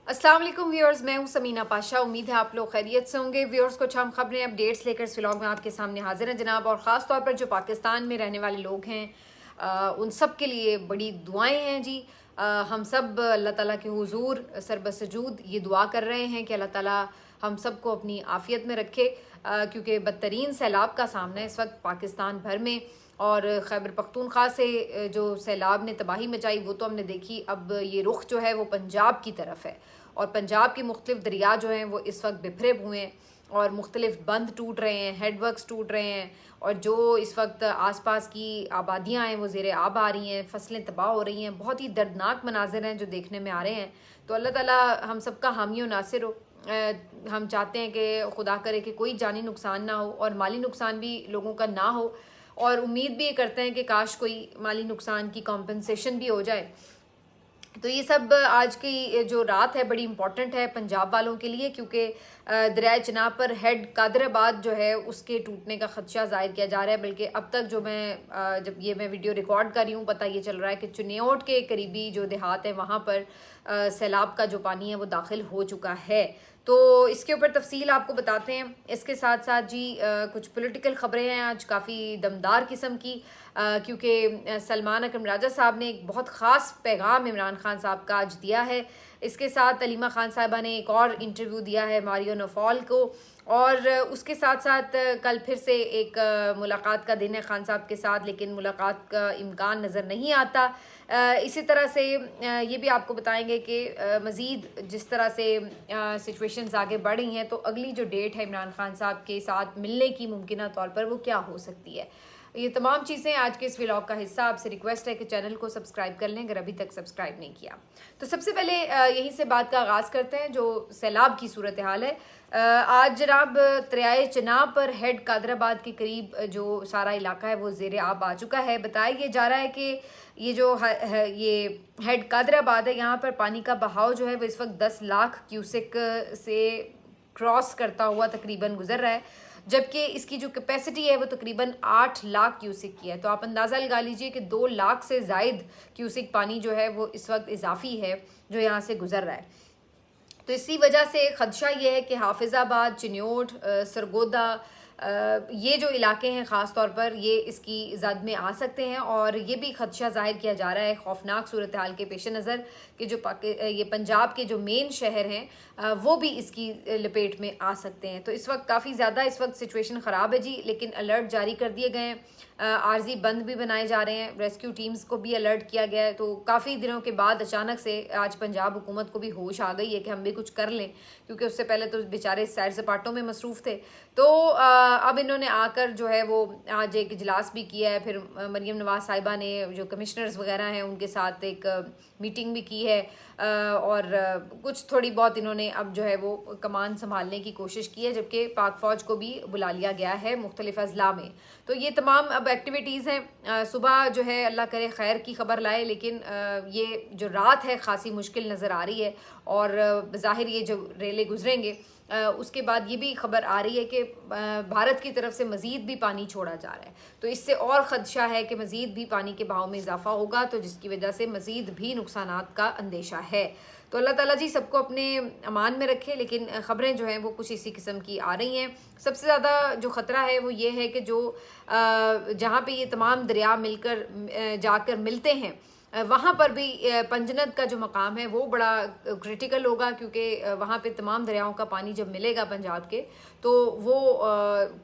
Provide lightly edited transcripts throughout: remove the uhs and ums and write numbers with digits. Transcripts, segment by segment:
अस्सलाम वालेकुम व्यूअर्स, मैं हूं समीना पाशा। उम्मीद है आप लोग खैरियत से होंगे। व्यूअर्स, कुछ हम खबरें अपडेट्स लेकर इस व्लॉग में आपके सामने हाजिर हैं जनाब। और ख़ास तौर पर जो पाकिस्तान में रहने वाले लोग हैं उन सब के लिए बड़ी दुआएं हैं जी। हम सब अल्लाह ताला के हुजूर सरबसजूद ये दुआ कर रहे हैं कि अल्लाह ताला हम सब को अपनी आफियत में रखे, क्योंकि बदतरीन सैलाब का सामना है इस वक्त पाकिस्तान भर में। और खैबर पख्तूनख्वा से जो सैलाब ने तबाही मचाई वो तो हमने देखी। अब ये रुख जो है वो पंजाब की तरफ है और पंजाब के मुख्तलिफ दरिया जो हैं वो इस वक्त बिखरे हुए हैं और मुख्तलिफ बंद टूट रहे हैं, हेडवर्क्स टूट रहे हैं। और जो इस वक्त आसपास की आबादियां हैं वो ज़ेरे आब आ रही हैं, फसलें तबाह हो रही हैं। बहुत ही दर्दनाक मनाजिर हैं जो देखने में आ रहे हैं। तो अल्लाह ताला हम सब का हामी व नासिर हो। हम चाहते हैं कि खुदा करे कि कोई जानी नुकसान ना हो और माली नुकसान भी लोगों का ना हो। और उम्मीद भी ये करते हैं कि काश कोई माली नुकसान की कॉम्पनसेशन भी हो जाए। तो ये सब आज की जो रात है बड़ी इंपॉर्टेंट है पंजाब वालों के लिए, क्योंकि दरियाए चिनाब पर हेड कादराबाद जो है उसके टूटने का खदशा जाहिर किया जा रहा है। बल्कि अब तक जो जब ये मैं वीडियो रिकॉर्ड कर रही हूँ पता ये चल रहा है कि चुनियोट के करीबी जो देहात है वहाँ पर सैलाब का जो पानी है वो दाखिल हो चुका है। तो इसके ऊपर तफसील आपको बताते हैं। इसके साथ साथ जी कुछ पॉलिटिकल ख़बरें हैं आज काफ़ी दमदार किस्म की, क्योंकि सलमान अकरम राजा साहब ने एक बहुत ख़ास पैगाम इमरान खान साहब का आज दिया है। इसके साथ अलीमा खान साहिबा ने एक और इंटरव्यू दिया है मारियो नफॉल को। और उसके साथ साथ कल फिर से एक मुलाकात का दिन है खान साहब के साथ, लेकिन मुलाकात का इम्कान नज़र नहीं आता। इसी तरह से ये भी आपको बताएंगे कि मज़ीद जिस तरह से सिचुएशंस आगे बढ़ रही हैं तो अगली जो डेट है इमरान खान साहब के साथ मिलने की मुमकिन तौर पर वो क्या हो सकती है। ये तमाम चीज़ें आज के इस व्लॉग का हिस्सा। आपसे रिक्वेस्ट है कि चैनल को सब्सक्राइब कर लें अगर अभी तक सब्सक्राइब नहीं किया। तो सबसे पहले यहीं से बात का आगाज़ करते हैं जो सैलाब की सूरत हाल है। आज जनाब दरियाए चिनाब पर हेड कादराबाद के करीब जो सारा इलाका है वो ज़ेरे आब आ चुका है। बताया ये जा रहा है कि ये जो ये हेड कादराबाद है यहाँ पर पानी का बहाव जो है वो इस वक्त 10 लाख क्यूसेक से क्रॉस करता हुआ तकरीबन गुजर रहा है, जबकि इसकी जो कैपेसिटी है वो तकरीबन 8 लाख क्यूसिक की है। तो आप अंदाज़ा लगा लीजिए कि 2 लाख से ज़ायद क्यूसिक पानी जो है वो इस वक्त इजाफी है जो यहाँ से गुजर रहा है। तो इसी वजह से खदशा ये है कि हाफिज़ाबाद, चिन्योट, सरगोदा, ये जो इलाके हैं ख़ास तौर पर ये इसकी जद में आ सकते हैं। और ये भी खदशा ज़ाहिर किया जा रहा है खौफनाक सूरत हाल के पेश नज़र कि जो ये पंजाब के जो मेन शहर हैं वो भी इसकी लपेट में आ सकते हैं। तो इस वक्त काफ़ी ज़्यादा इस वक्त सिचुएशन ख़राब है जी, लेकिन अलर्ट जारी कर दिए गए हैं। आर्जी बंद भी बनाए जा रहे हैं, रेस्क्यू टीम्स को भी अलर्ट किया गया है। तो काफ़ी दिनों के बाद अचानक से आज पंजाब हुकूमत को भी होश आ गई है कि हम भी कुछ कर लें, क्योंकि उससे पहले तो बेचारे सैर सपाटों में मसरूफ़ थे। तो अब इन्होंने आकर जो है वो आज एक इजलास भी किया है। फिर मरीम नवाज साहिबा ने जो कमिश्नर्स वगैरह हैं उनके साथ एक मीटिंग भी की है। और कुछ थोड़ी बहुत इन्होंने अब जो है वो कमान संभालने की कोशिश की है, जबकि पाक फ़ौज को भी बुला लिया गया है मुख्तलिफ अजला में। तो ये तमाम अब एक्टिविटीज़ हैं। सुबह जो है अल्लाह करे खैर की खबर लाए, लेकिन ये जो रात है ख़ासी मुश्किल नज़र आ रही है। और ज़ाहिर ये जो रेले गुजरेंगे उसके बाद ये भी खबर आ रही है कि भारत की तरफ से मज़ीद भी पानी छोड़ा जा रहा है। तो इससे और ख़दशा है कि मज़ीद भी पानी के बहाव में इजाफा होगा, तो जिसकी वजह से मज़ीद भी नुकसानात का अंदेशा है। तो अल्लाह ताला जी सबको अपने अमान में रखे। लेकिन ख़बरें जो हैं वो कुछ इसी किस्म की आ रही हैं। सबसे ज़्यादा जो ख़तरा है वो ये है कि जो जहाँ पे ये तमाम दरिया मिलकर जाकर मिलते हैं वहाँ पर भी पंजनद का जो मकाम है वो बड़ा क्रिटिकल होगा, क्योंकि वहाँ पे तमाम दरियाओं का पानी जब मिलेगा पंजाब के तो वो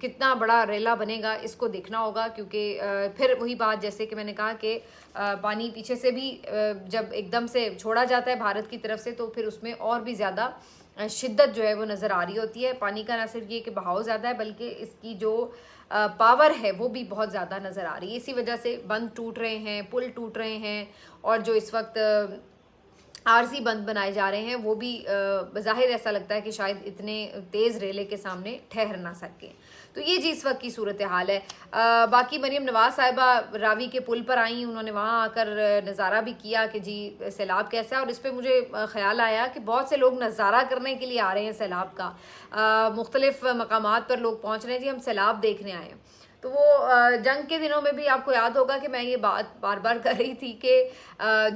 कितना बड़ा रेला बनेगा इसको देखना होगा। क्योंकि फिर वही बात जैसे कि मैंने कहा कि पानी पीछे से भी जब एकदम से छोड़ा जाता है भारत की तरफ से तो फिर उसमें और भी ज़्यादा शिद्दत जो है वो नज़र आ रही होती है। पानी का ना सिर्फ ये कि बहाव ज़्यादा है बल्कि इसकी जो पावर है वो भी बहुत ज़्यादा नज़र आ रही है। इसी वजह से बंद टूट रहे हैं, पुल टूट रहे हैं और जो इस वक्त आरजी बंद बनाए जा रहे हैं वो भी बज़ाहिर ऐसा लगता है कि शायद इतने तेज़ रेले के सामने ठहर ना सके। तो ये जी इस वक्त की सूरत हाल है। बाकी मरीम नवाज साहिबा रावी के पुल पर आई, उन्होंने वहाँ आकर नज़ारा भी किया कि जी सैलाब कैसा है। और इस पर मुझे ख्याल आया कि बहुत से लोग नज़ारा करने के लिए आ रहे हैं सैलाब का, मुख्तलिफ मकामात पर लोग पहुँच रहे हैं जी हम सैलाब देखने आए हैं। तो वो जंग के दिनों में भी आपको याद होगा कि मैं ये बात बार बार कर रही थी कि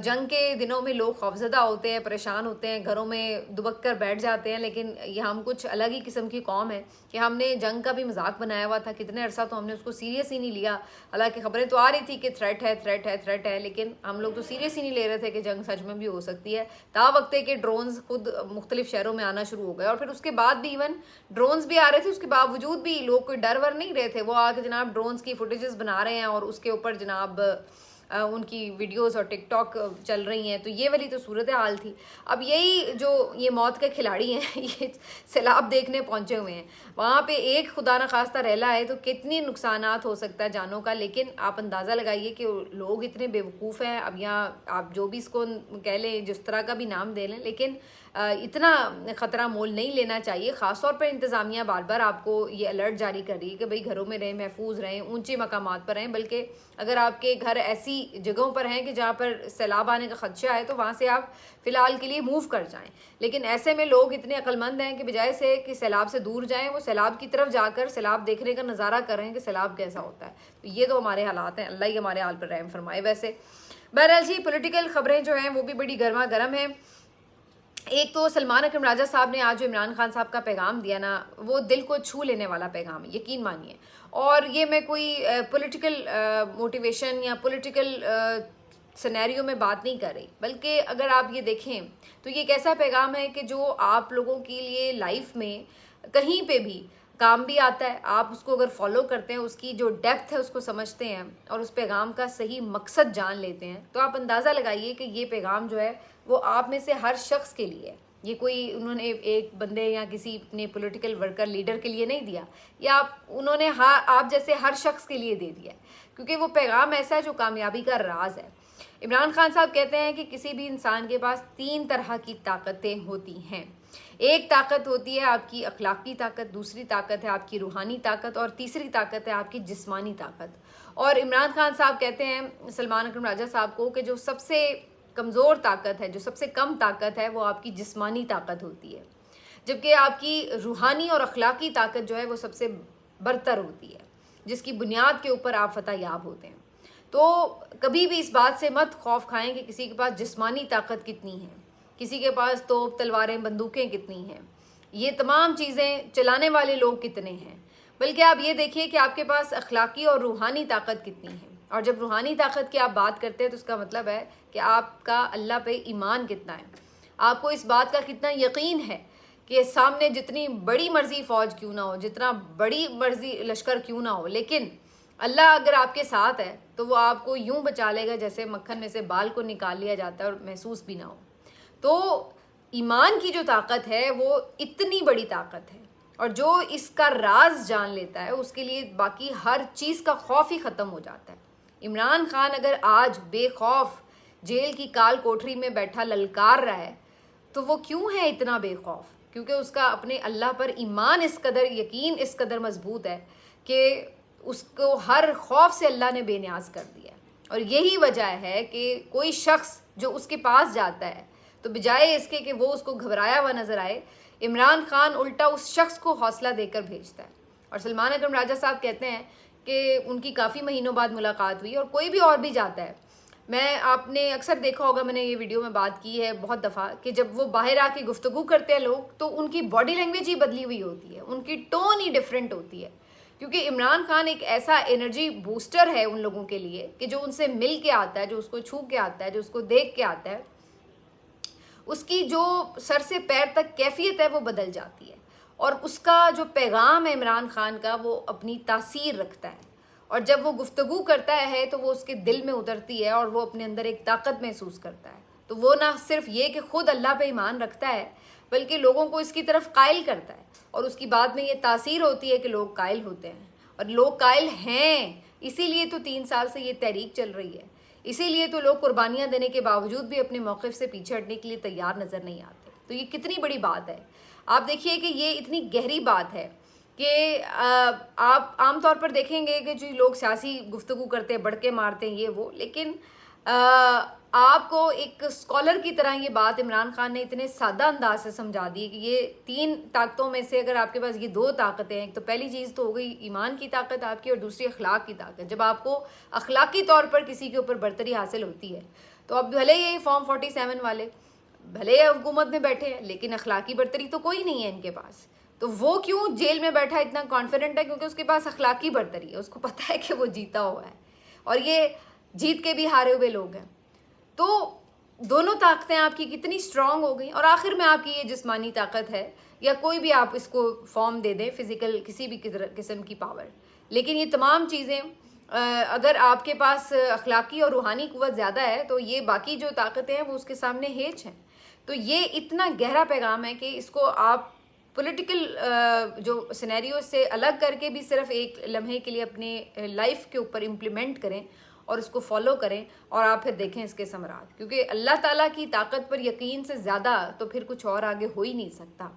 जंग के दिनों में लोग खौफजदा होते हैं, परेशान होते हैं, घरों में दुबक कर बैठ जाते हैं। लेकिन ये हम कुछ अलग ही किस्म की कौम है कि हमने जंग का भी मजाक बनाया हुआ था कितने अरसा, तो हमने उसको सीरियस ही नहीं लिया। हालांकि खबरें तो आ रही थी कि थ्रेट है, थ्रेट है, थ्रेट है, लेकिन हम लोग तो सीरियस ही नहीं ले रहे थे कि जंग सच में भी हो सकती है। तावक्ते के ड्रोन्स खुद मुख्तलिफ शहरों में आना शुरू हो गए, और फिर उसके बाद भी इवन ड्रोन्स भी आ रहे थे, उसके बावजूद भी लोग कोई डर वर नहीं रहे थे। वो आके जनाब ड्रोन्स की फुटेजेस बना रहे हैं और उसके ऊपर जनाब उनकी वीडियोस और टिकटॉक चल रही हैं। तो ये वाली तो सूरत हाल थी। अब यही जो ये मौत के खिलाड़ी हैं ये सैलाब देखने पहुंचे हुए हैं, वहाँ पे एक खुदा न खास्ता रहला है तो कितनी नुकसानात हो सकता है जानों का। लेकिन आप अंदाज़ा लगाइए कि लोग इतने बेवकूफ़ हैं। अब यहाँ आप जो भी इसको कह लें, जिस तरह का भी नाम दे लें, लेकिन इतना ख़तरा मोल नहीं लेना चाहिए। ख़ास तौर पर इंतज़ामिया बार बार आपको ये अलर्ट जारी कर रही है कि भाई घरों में रहें, महफूज रहें, ऊंचे मकामात पर रहें। बल्कि अगर आपके घर ऐसी जगहों पर हैं कि जहाँ पर सैलाब आने का खदशा है तो वहाँ से आप फ़िलहाल के लिए मूव कर जाएं। लेकिन ऐसे में लोग इतने अक्लमंद हैं कि बजाय से कि सैलाब से दूर जाएं, वो सैलाब की तरफ जाकर सैलाब देखने का नज़ारा कर रहे हैं कि सैलाब कैसा होता है। तो ये तो हमारे हालात हैं, अल्लाह ही हमारे हाल पर रहम फरमाए। वैसे बहरहाल जी, पॉलिटिकल खबरें जो हैं वो भी बड़ी गर्मा गर्म हैं। एक तो सलमान अकरम राजा साहब ने आज जो इमरान खान साहब का पैगाम दिया ना, वो दिल को छू लेने वाला पैगाम है, यकीन मानिए। और ये मैं कोई पॉलिटिकल मोटिवेशन या पॉलिटिकल सिनेरियो में बात नहीं कर रही, बल्कि अगर आप ये देखें तो ये एक ऐसा पैगाम है कि जो आप लोगों के लिए लाइफ में कहीं पे भी काम भी आता है। आप उसको अगर फॉलो करते हैं, उसकी जो डेप्थ है उसको समझते हैं और उस पैगाम का सही मकसद जान लेते हैं, तो आप अंदाज़ा लगाइए कि ये पैगाम जो है वो आप में से हर शख्स के लिए है। ये कोई उन्होंने एक बंदे या किसी अपने पॉलिटिकल वर्कर लीडर के लिए नहीं दिया, या उन्होंने आप जैसे हर शख्स के लिए दे दिया, क्योंकि वो पैगाम ऐसा है जो कामयाबी का राज है। इमरान खान साहब कहते हैं कि किसी भी इंसान के पास 3 तरह की ताकतें होती हैं। एक ताकत होती है आपकी अखलाकी ताकत, दूसरी ताकत है आपकी रूहानी ताकत, और तीसरी ताकत है आपकी जिस्मानी ताकत। और इमरान खान साहब कहते हैं सलमान अकरम राजा साहब को कि जो सबसे कमज़ोर ताकत है, जो सबसे कम ताकत है, वो आपकी जिस्मानी ताकत होती है, जबकि आपकी रूहानी और अखलाकी ताकत जो है वो सबसे बरतर होती है, जिसकी बुनियाद के ऊपर आप फतह याब होते हैं। तो कभी भी इस बात से मत खौफ खाएं कि किसी के पास जिस्मानी ताकत कितनी है, किसी के पास तोप तलवारें बंदूकें कितनी हैं, ये तमाम चीज़ें चलाने वाले लोग कितने हैं। बल्कि आप ये देखिए कि आपके पास अखलाकी और रूहानी ताकत कितनी है। और जब रूहानी ताकत की आप बात करते हैं तो उसका मतलब है कि आपका अल्लाह पे ईमान कितना है, आपको इस बात का कितना यकीन है कि सामने जितनी बड़ी मर्जी फ़ौज क्यों ना हो, जितना बड़ी मर्जी लश्कर क्यों ना हो, लेकिन अल्लाह अगर आपके साथ है तो वो आपको यूं बचा लेगा जैसे मक्खन में से बाल को निकाल लिया जाता है और महसूस भी ना हो। तो ईमान की जो ताकत है वो इतनी बड़ी ताकत है, और जो इसका राज जान लेता है उसके लिए बाकी हर चीज़ का खौफ ही ख़त्म हो जाता है। इमरान खान अगर आज बेखौफ जेल की काल कोठरी में बैठा ललकार रहा है तो वो क्यों है इतना बेखौफ? क्योंकि उसका अपने अल्लाह पर ईमान इस कदर, यकीन इस कदर मजबूत है कि उसको हर खौफ से अल्लाह ने बेनियाज कर दिया। और यही वजह है कि कोई शख्स जो उसके पास जाता है तो बजाय इसके कि वो उसको घबराया हुआ नज़र आए, इमरान खान उल्टा उस शख्स को हौसला देकर भेजता है। और सलमान अकरम राजा साहब कहते हैं कि उनकी काफ़ी महीनों बाद मुलाकात हुई, और कोई भी और भी जाता है। मैं आपने अक्सर देखा होगा, मैंने ये वीडियो में बात की है बहुत दफ़ा, कि जब वो बाहर आके गुफ्तगू करते हैं लोग तो उनकी बॉडी लैंग्वेज ही बदली हुई होती है, उनकी टोन ही डिफरेंट होती है। क्योंकि इमरान खान एक ऐसा एनर्जी बूस्टर है उन लोगों के लिए कि जो उनसे मिल के आता है, जो उसको छू के आता है, जो उसको देख के आता है, उसकी जो सर से पैर तक कैफियत है वो बदल जाती है। और उसका जो पैगाम है इमरान खान का, वो अपनी तासीर रखता है, और जब वो गुफ्तगू करता है तो वो उसके दिल में उतरती है और वो अपने अंदर एक ताकत महसूस करता है। तो वो ना सिर्फ ये कि खुद अल्लाह पे ईमान रखता है, बल्कि लोगों को इसकी तरफ कायल करता है, और उसकी बात में ये तासीर होती है कि लोग कायल होते हैं, और लोग कायल हैं। इसीलिए तो 3 साल से ये तहरीक चल रही है, इसीलिए तो लोग कुर्बानियाँ देने के बावजूद भी अपने मौक़िफ़ से पीछे हटने के लिए तैयार नज़र नहीं आते। तो ये कितनी बड़ी बात है। आप देखिए कि ये इतनी गहरी बात है कि आप आम तौर पर देखेंगे कि जो लोग सियासी गुफ्तगू करते हैं, बड़के मारते हैं, ये वो, लेकिन आपको एक स्कॉलर की तरह ये बात इमरान खान ने इतने सादा अंदाज से समझा दी कि ये 3 ताकतों में से अगर आपके पास ये 2 ताकतें हैं, तो पहली चीज़ तो हो गई ईमान की ताकत आपकी और दूसरी अखलाक की ताकत। जब आपको अखलाकी तौर पर किसी के ऊपर बरतरी हासिल होती है, तो अब भले ये फॉर्म 47 वाले भले हुकूमत में बैठे हैं, लेकिन अखलाकी बरतरी तो कोई नहीं है इनके पास। तो वो क्यों जेल में बैठा इतना कॉन्फिडेंट है? क्योंकि उसके पास अखलाकी बरतरी है, उसको पता है कि वो जीता हुआ है और ये जीत के भी हारे हुए लोग हैं। तो दोनों ताकतें आपकी कितनी स्ट्रांग हो गई। और आखिर में आपकी ये जिस्मानी ताकत है, या कोई भी आप इसको फॉर्म दे दें, फिजिकल किसी भी किस्म की पावर, लेकिन ये तमाम चीज़ें अगर आपके पास अखलाकी और रूहानी कुव्वत ज़्यादा है, तो ये बाकी जो ताकतें हैं वो उसके सामने हेच हैं। तो ये इतना गहरा पैगाम है कि इसको आप पॉलिटिकल जो सिनेरियो से अलग करके भी सिर्फ एक लम्हे के लिए अपने लाइफ के ऊपर इम्प्लीमेंट करें और उसको फॉलो करें, और आप फिर देखें इसके समरात। क्योंकि अल्लाह ताला की ताकत पर यकीन से ज़्यादा तो फिर कुछ और आगे हो ही नहीं सकता।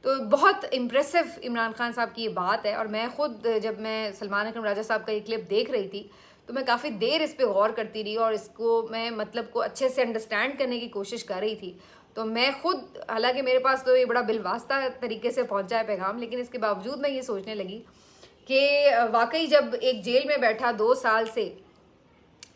तो बहुत इम्प्रेसिव इमरान खान साहब की ये बात है। और मैं ख़ुद जब मैं सलमान अकरम राजा साहब का ये क्लिप देख रही थी, तो मैं काफ़ी देर इस पर गौर करती रही और इसको मैं मतलब को अच्छे से अंडरस्टैंड करने की कोशिश कर रही थी। तो मैं खुद, हालांकि मेरे पास तो ये बड़ा बिलवास्ता तरीके से पहुंचा है पैगाम, लेकिन इसके बावजूद मैं ये सोचने लगी कि वाकई जब एक जेल में बैठा 2 साल से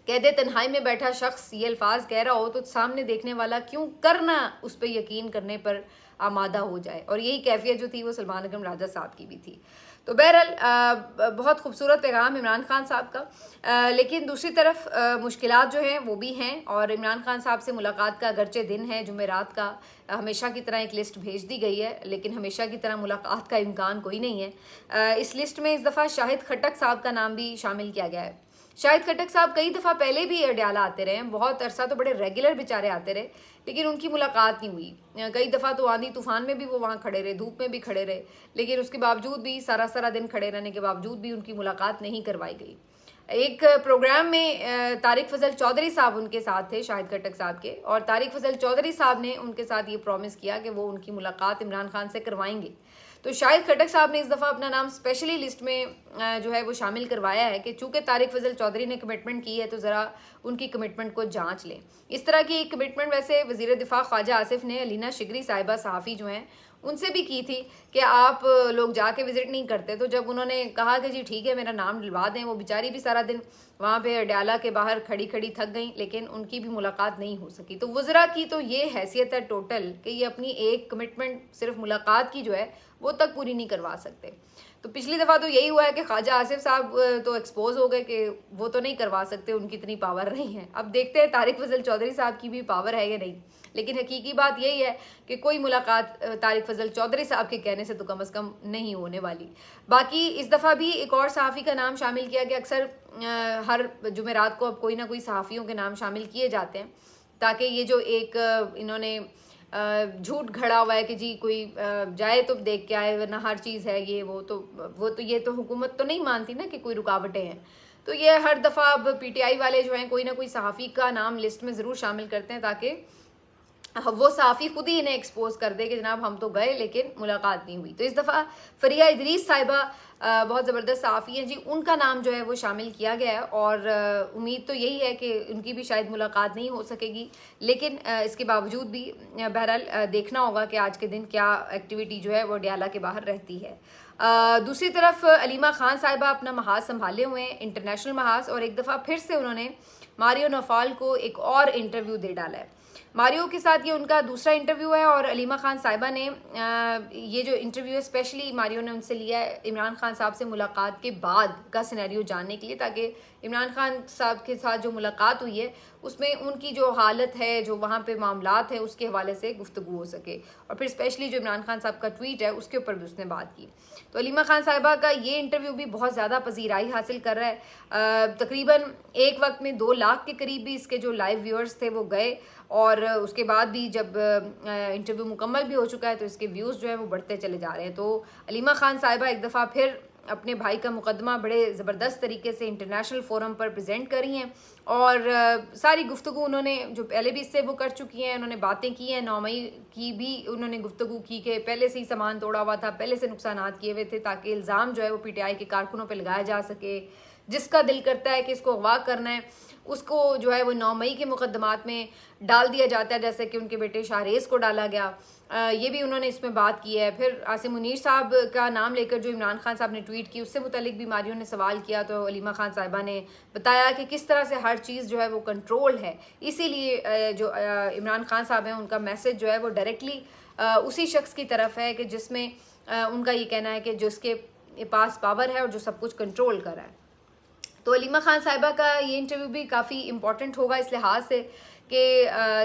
कैदे तन्हाई में बैठा शख्स ये अल्फाज कह रहा हो, तो सामने देखने वाला क्यों करना उस पर यकीन करने पर आमादा हो जाए। और यही कैफियत जो थी वो सलमान अकरम राजा साहब की भी थी। तो बहरहाल बहुत खूबसूरत पैगाम इमरान खान साहब का। लेकिन दूसरी तरफ मुश्किलात जो हैं वो भी हैं, और इमरान खान साहब से मुलाकात का अगरचे दिन है जुमेरात का, हमेशा की तरह एक लिस्ट भेज दी गई है, लेकिन हमेशा की तरह मुलाकात का इम्कान कोई नहीं है। इस लिस्ट में इस दफ़ा शाहिद खट्टक साहब का नाम भी शामिल किया गया है। शाहिद खट्टक साहब कई दफ़ा पहले भी अडयाला आते रहे हैं, बहुत अरसा तो बड़े रेगुलर बेचारे आते रहे, लेकिन उनकी मुलाकात नहीं हुई। कई दफ़ा तो आंधी तूफान में भी वो वहाँ खड़े रहे, धूप में भी खड़े रहे, लेकिन उसके बावजूद भी सारा दिन खड़े रहने के बावजूद भी उनकी मुलाकात नहीं करवाई गई। एक प्रोग्राम में तारिक फजल चौधरी साहब उनके साथ थे, शाहिद खट्टक साहब के, और तारिक फजल चौधरी साहब ने उनके साथ ये प्रॉमिस किया कि वो उनकी मुलाकात इमरान खान से करवाएंगे। तो शाहिद खट्टक साहब ने इस दफ़ा अपना नाम स्पेशली लिस्ट में जो है वो शामिल करवाया है कि चूँकि तारिक फजल चौधरी ने कमिटमेंट की है, तो ज़रा उनकी कमिटमेंट को जांच लें। इस तरह की एक कमिटमेंट वैसे वज़ीर दिफा ख्वाजा आसिफ ने अलीना शिगरी साहिबा सहाफ़ी जो हैं उनसे भी की थी कि आप लोग जाके विज़िट नहीं करते। तो जब उन्होंने कहा कि जी ठीक है मेरा नाम डलवा दें, वो बेचारी भी सारा दिन वहाँ पे अडयाला के बाहर खड़ी खड़ी थक गई, लेकिन उनकी भी मुलाकात नहीं हो सकी। तो वज़रा की तो ये हैसियत है टोटल कि ये अपनी एक कमिटमेंट सिर्फ मुलाकात की जो है वो तक पूरी नहीं करवा सकते। तो पिछली दफ़ा तो यही हुआ है कि ख्वाजा आसिफ साहब तो एक्सपोज हो गए कि वो तो नहीं करवा सकते, उनकी इतनी पावर नहीं है। अब देखते हैं तारिक फजल चौधरी साहब की भी पावर है या नहीं, लेकिन हकीकी बात यही है कि कोई मुलाकात तारिक फजल चौधरी साहब के कहने से तो कम अज़ कम नहीं होने वाली। बाकी इस दफ़ा भी एक और सहाफ़ी का नाम शामिल किया गया। अक्सर हर जुमेरात को अब कोई ना कोई सहाफ़ियों के नाम शामिल किए जाते हैं, ताकि ये जो एक इन्होंने झूठ घड़ा हुआ है कि जी कोई जाए तो देख के आए, वरना हर चीज़ है ये वो तो ये तो हुकूमत तो नहीं मानती ना कि कोई रुकावटें हैं। तो ये हर दफ़ा अब पीटीआई वाले जो हैं कोई ना कोई सहाफ़ी का नाम लिस्ट में ज़रूर शामिल करते हैं, ताकि वो सहाफ़ी खुद ही इन्हें एक्सपोज कर दे कि जनाब हम तो गए लेकिन मुलाकात नहीं हुई। तो इस दफ़ा फ़रिया इदरीस साहिबा बहुत ज़बरदस्त सहाफ़ी हैं जी, उनका नाम जो है वो शामिल किया गया है, और उम्मीद तो यही है कि उनकी भी शायद मुलाकात नहीं हो सकेगी, लेकिन इसके बावजूद भी बहरहाल देखना होगा कि आज के दिन क्या एक्टिविटी जो है वो अडयाला के बाहर रहती है। दूसरी तरफ अलीमा खान साहिबा अपना महाज संभाले हुए हैं, इंटरनेशनल महाज, और एक दफ़ा फिर से उन्होंने मारियो नौफाल को एक और इंटरव्यू दे डाला है। मारियो के साथ ये उनका दूसरा इंटरव्यू है, और अलीमा खान साहिबा ने ये जो इंटरव्यू है स्पेशली मारियो ने उनसे लिया है इमरान खान साहब से मुलाकात के बाद का सिनेरियो जानने के लिए, ताकि इमरान खान साहब के साथ जो मुलाकात हुई है उसमें उनकी जो हालत है, जो वहाँ पे मामलात है, उसके हवाले से गुफ्तगू हो सके। और फिर स्पेशली जो इमरान खान साहब का ट्वीट है उसके ऊपर भी उसने बात की। तो अलीमा खान साहिबा का ये इंटरव्यू भी बहुत ज़्यादा पजीराई हासिल कर रहा है। तकरीबन एक वक्त में 2 लाख के करीब भी इसके जो लाइव व्यूअर्स थे वो गए, और उसके बाद भी जब इंटरव्यू मुकम्मल भी हो चुका है तो इसके व्यूज़ जो है वो बढ़ते चले जा रहे हैं। तो अलीमा खान साहिबा एक दफ़ा फिर अपने भाई का मुकदमा बड़े ज़बरदस्त तरीके से इंटरनेशनल फोरम पर प्रेजेंट करी हैं, और सारी गुफ्तगू उन्होंने जो पहले भी इससे वो कर चुकी हैं, उन्होंने बातें की हैं। 9 मई की भी उन्होंने गुफ्तगू की कि पहले से ही सामान तोड़ा हुआ था, पहले से नुकसानात किए हुए थे, ताकि इल्ज़ाम जो है वो पीटीआई के कारकुनों पर लगाया जा सके। जिसका दिल करता है कि इसको अगवा करना है उसको जो है वो 9 मई के मुकदमात में डाल दिया जाता है, जैसे कि उनके बेटे शाहरेज़ को डाला गया। ये भी उन्होंने इसमें बात की है। फिर आसिम मुनीर साहब का नाम लेकर जो इमरान खान साहब ने ट्वीट की, उससे मुतालिक बीमारियों ने सवाल किया, तो अलीमा खान साहिबा ने बताया कि किस तरह से हर चीज़ जो है वो कंट्रोल है। इसीलिए जो इमरान खान साहब हैं उनका मैसेज जो है वो डायरेक्टली उसी शख्स की तरफ है कि जिसमें उनका ये कहना है कि जिसके पास पावर है और जो सब कुछ कंट्रोल कर रहा है। तो अलीमा खान साहिबा का ये इंटरव्यू भी काफ़ी इम्पॉर्टेंट होगा इस लिहाज से कि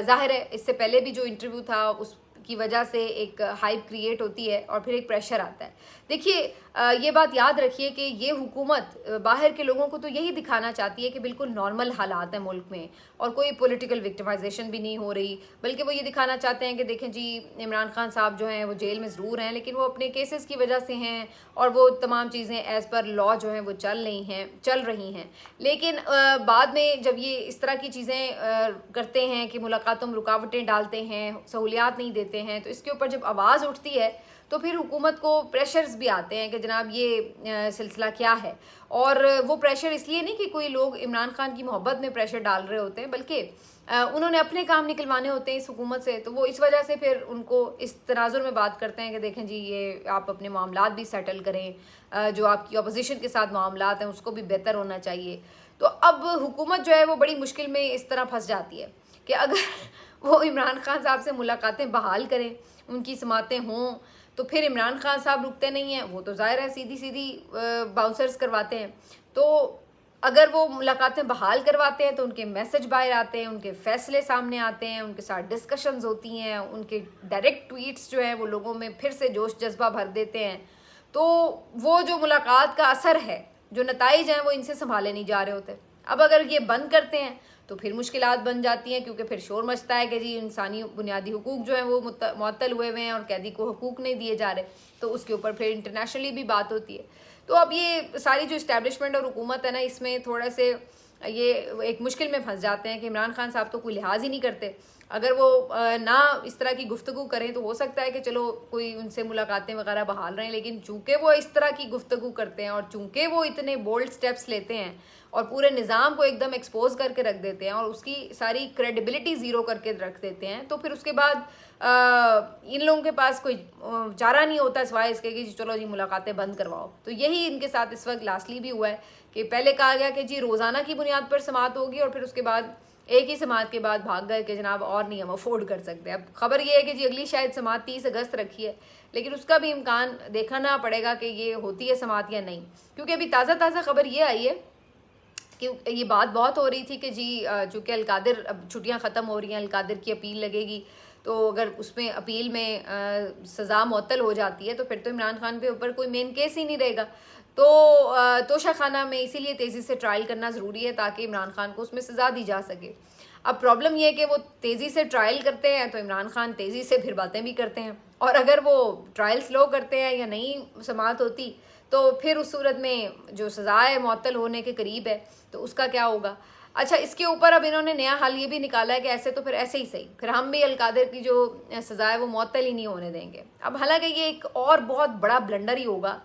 ज़ाहिर है इससे पहले भी जो इंटरव्यू था उसकी वजह से एक हाइप क्रिएट होती है और फिर एक प्रेशर आता है। देखिए ये बात याद रखिए कि ये हुकूमत बाहर के लोगों को तो यही दिखाना चाहती है कि बिल्कुल नॉर्मल हालात हैं मुल्क में और कोई पॉलिटिकल विक्टिमाइजेशन भी नहीं हो रही, बल्कि वो ये दिखाना चाहते हैं कि देखें जी इमरान खान साहब जो हैं वो जेल में ज़रूर हैं लेकिन वो अपने केसेस की वजह से हैं और वो तमाम चीज़ें एज़ पर लॉ जो हैं वो चल रही हैं। लेकिन बाद में जब ये इस तरह की चीज़ें करते हैं कि मुलाकातों में रुकावटें डालते हैं, सहूलियात नहीं देते हैं, तो इसके ऊपर जब आवाज़ उठती है तो फिर हुकूमत को प्रेशर्स भी आते हैं कि जनाब ये सिलसिला क्या है। और वो प्रेशर इसलिए नहीं कि कोई लोग इमरान खान की मोहब्बत में प्रेशर डाल रहे होते हैं, बल्कि उन्होंने अपने काम निकलवाने होते हैं इस हुकूमत से, तो वो इस वजह से फिर उनको इस तनाजुर में बात करते हैं कि देखें जी ये आप अपने मामलात भी सेटल करें, जो आपकी अपोजिशन के साथ मामलात हैं उसको भी बेहतर होना चाहिए। तो अब हुकूमत जो है वो बड़ी मुश्किल में इस तरह फंस जाती है कि अगर वो इमरान खान साहब से मुलाकातें बहाल करें, उनकी समातें हों, तो फिर इमरान खान साहब रुकते नहीं हैं, वो तो ज़ाहिर है सीधी सीधी बाउंसर्स करवाते हैं। तो अगर वो मुलाकातें बहाल करवाते हैं तो उनके मैसेज बाहर आते हैं, उनके फ़ैसले सामने आते हैं, उनके साथ डिस्कशंस होती हैं, उनके डायरेक्ट ट्वीट्स जो हैं वो लोगों में फिर से जोश जज्बा भर देते हैं। तो वो जो मुलाकात का असर है, जो नताइज हैं वो इनसे संभाले नहीं जा रहे होते। अब अगर ये बंद करते हैं तो फिर मुश्किलात बन जाती हैं, क्योंकि फिर शोर मचता है कि जी इंसानी बुनियादी हुकूक जो हैं वो मुअत्तल हुए हुए हैं और कैदी को हुकूक नहीं दिए जा रहे, तो उसके ऊपर फिर इंटरनेशनली भी बात होती है। तो अब ये सारी जो इस्टेब्लिशमेंट और हुकूमत है ना, इसमें थोड़े से ये एक मुश्किल में फंस जाते हैं कि इमरान खान साहब तो कोई लिहाज ही नहीं करते। अगर वो ना इस तरह की गुफ्तगू करें तो हो सकता है कि चलो कोई उनसे मुलाकातें वगैरह बहाल रहे हैं, लेकिन चूंकि वो इस तरह की गुफ्तगू करते हैं और चूंकि वो इतने बोल्ड स्टेप्स लेते हैं और पूरे निज़ाम को एकदम एक्सपोज करके रख देते हैं और उसकी सारी क्रेडिबिलिटी ज़ीरो करके रख देते हैं, तो फिर उसके बाद इन लोगों के पास कोई चारा नहीं होता सिवाय इसके कि चलो जी मुलाकातें बंद करवाओ। तो यही इनके साथ इस वक्त लास्टली भी हुआ है कि पहले कहा गया कि जी रोज़ाना की बुनियाद पर समात होगी और फिर उसके बाद एक ही समात के बाद भाग गए कि जनाब और नहीं हम अफोर्ड कर सकते। अब खबर ये है कि जी अगली शायद समात 30 अगस्त रखी है, लेकिन उसका भी इम्कान देखना पड़ेगा कि ये होती है समात या नहीं, क्योंकि अभी ताज़ा खबर ये आई है कि ये बात बहुत हो रही थी कि जी चूँकि अलकादिर अब छुट्टियाँ ख़त्म हो रही हैं, अलकादिर की अपील लगेगी, तो अगर उसमें अपील में सज़ा मुअत्तल हो जाती है तो फिर तो इमरान खान के ऊपर कोई मेन केस ही नहीं रहेगा। तो तोशा खाना में इसीलिए तेज़ी से ट्रायल करना ज़रूरी है ताकि इमरान खान को उसमें सज़ा दी जा सके। अब प्रॉब्लम यह है कि वो तेज़ी से ट्रायल करते हैं तो इमरान खान तेज़ी से फिर बातें भी करते हैं, और अगर वो ट्रायल स्लो करते हैं या नहीं समात होती तो फिर उस सूरत में जो सज़ा है मुअत्तल होने के करीब है, तो उसका क्या होगा। अच्छा, इसके ऊपर अब इन्होंने नया हल ये भी निकाला है कि ऐसे तो फिर ऐसे ही सही, फिर हम भी अलकादिर की जो सज़ा है वो मुअत्तल ही नहीं होने देंगे। अब हालांकि ये एक और बहुत बड़ा ब्लंडर ही होगा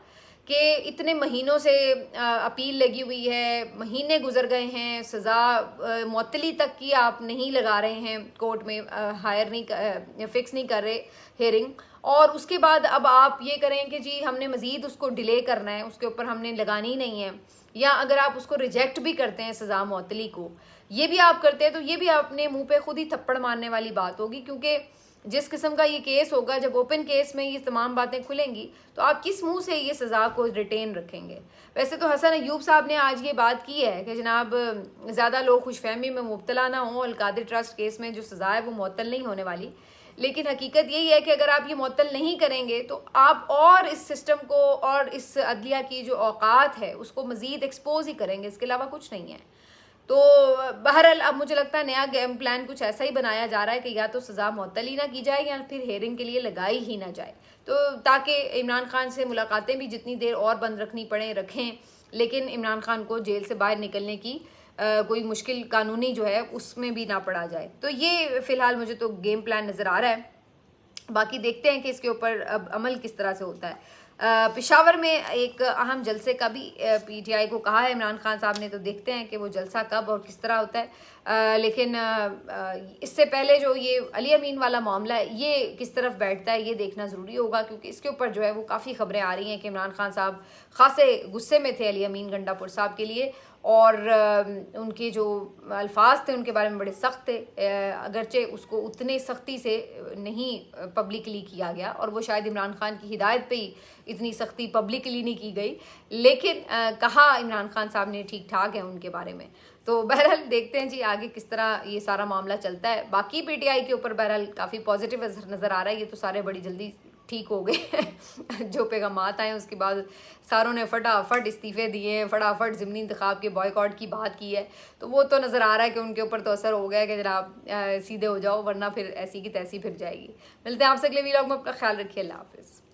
कि इतने महीनों से अपील लगी हुई है, महीने गुजर गए हैं, सज़ा मुअत्तली तक की आप नहीं लगा रहे हैं, कोर्ट में हायर नहीं फिक्स नहीं कर रहे हेयरिंग, और उसके बाद अब आप ये करें कि जी हमने मज़ीद उसको डिले करना है, उसके ऊपर हमने लगानी ही नहीं है, या अगर आप उसको रिजेक्ट भी करते हैं सज़ा मुअत्तली को, ये भी आप करते हैं, तो ये भी अपने मुंह पे खुद ही थप्पड़ मारने वाली बात होगी, क्योंकि जिस किस्म का ये केस होगा, जब ओपन केस में ये तमाम बातें खुलेंगी तो आप किस मुंह से ये सज़ा को रिटेन रखेंगे। वैसे तो हसन अयूब साहब ने आज ये बात की है कि जनाब ज़्यादा लोग खुशफहमी में मुब्तला ना हों, अलकादिर ट्रस्ट केस में जो सज़ा है वो मुअत्तल नहीं होने वाली, लेकिन हकीकत यही है कि अगर आप ये मुअत्तल नहीं करेंगे तो आप और इस सिस्टम को और इस अदलिया की जो औकात है उसको मज़ीद एक्सपोज ही करेंगे, इसके अलावा कुछ नहीं है। तो बहरहाल अब मुझे लगता है नया गेम प्लान कुछ ऐसा ही बनाया जा रहा है कि या तो सज़ा मुअत्तल ही ना की जाए या फिर हेयरिंग के लिए लगाई ही ना जाए, तो ताकि इमरान खान से मुलाकातें भी जितनी देर और बंद रखनी पड़े रखें, लेकिन इमरान खान को जेल से बाहर निकलने की कोई मुश्किल कानूनी जो है उसमें भी ना पड़ा जाए। तो ये फ़िलहाल मुझे तो गेम प्लान नज़र आ रहा है, बाकी देखते हैं कि इसके ऊपर अब अमल किस तरह से होता है। पेशावर में एक अहम जलसे का भी पीटीआई को कहा है इमरान खान साहब ने, तो देखते हैं कि वो जलसा कब और किस तरह होता है। लेकिन इससे पहले जो ये अली अमीन वाला मामला है ये किस तरफ बैठता है ये देखना ज़रूरी होगा, क्योंकि इसके ऊपर जो है वो काफ़ी खबरें आ रही हैं कि इमरान खान साहब खासे गुस्से में थे अली अमीन गंडापुर साहब के लिए, और उनके जो अल्फाज थे उनके बारे में बड़े सख्त थे, अगरचे उसको उतने सख्ती से नहीं पब्लिकली किया गया, और वो शायद इमरान खान की हिदायत पे ही इतनी सख्ती पब्लिकली नहीं की गई, लेकिन कहा इमरान खान साहब ने ठीक ठाक है उनके बारे में। तो बहरहाल देखते हैं जी आगे किस तरह ये सारा मामला चलता है। बाकी पीटीआई के ऊपर बहरहाल काफ़ी पॉजिटिव नज़र आ रहा है, ये तो सारे बड़ी जल्दी ठीक हो गए जो पैगामात आए उसके बाद सारों ने फटाफट इस्तीफ़े दिए हैं, फटाफट ज़िमनी इंतखाब के बॉयकॉट की बात की है, तो वो तो नज़र आ रहा है कि उनके ऊपर तो असर हो गया कि जनाब सीधे हो जाओ वरना फिर ऐसी की तैसी फिर जाएगी। मिलते हैं आपसे अगले वीलॉग में, अपना ख्याल रखिए, अल्लाह हाफ़िज़।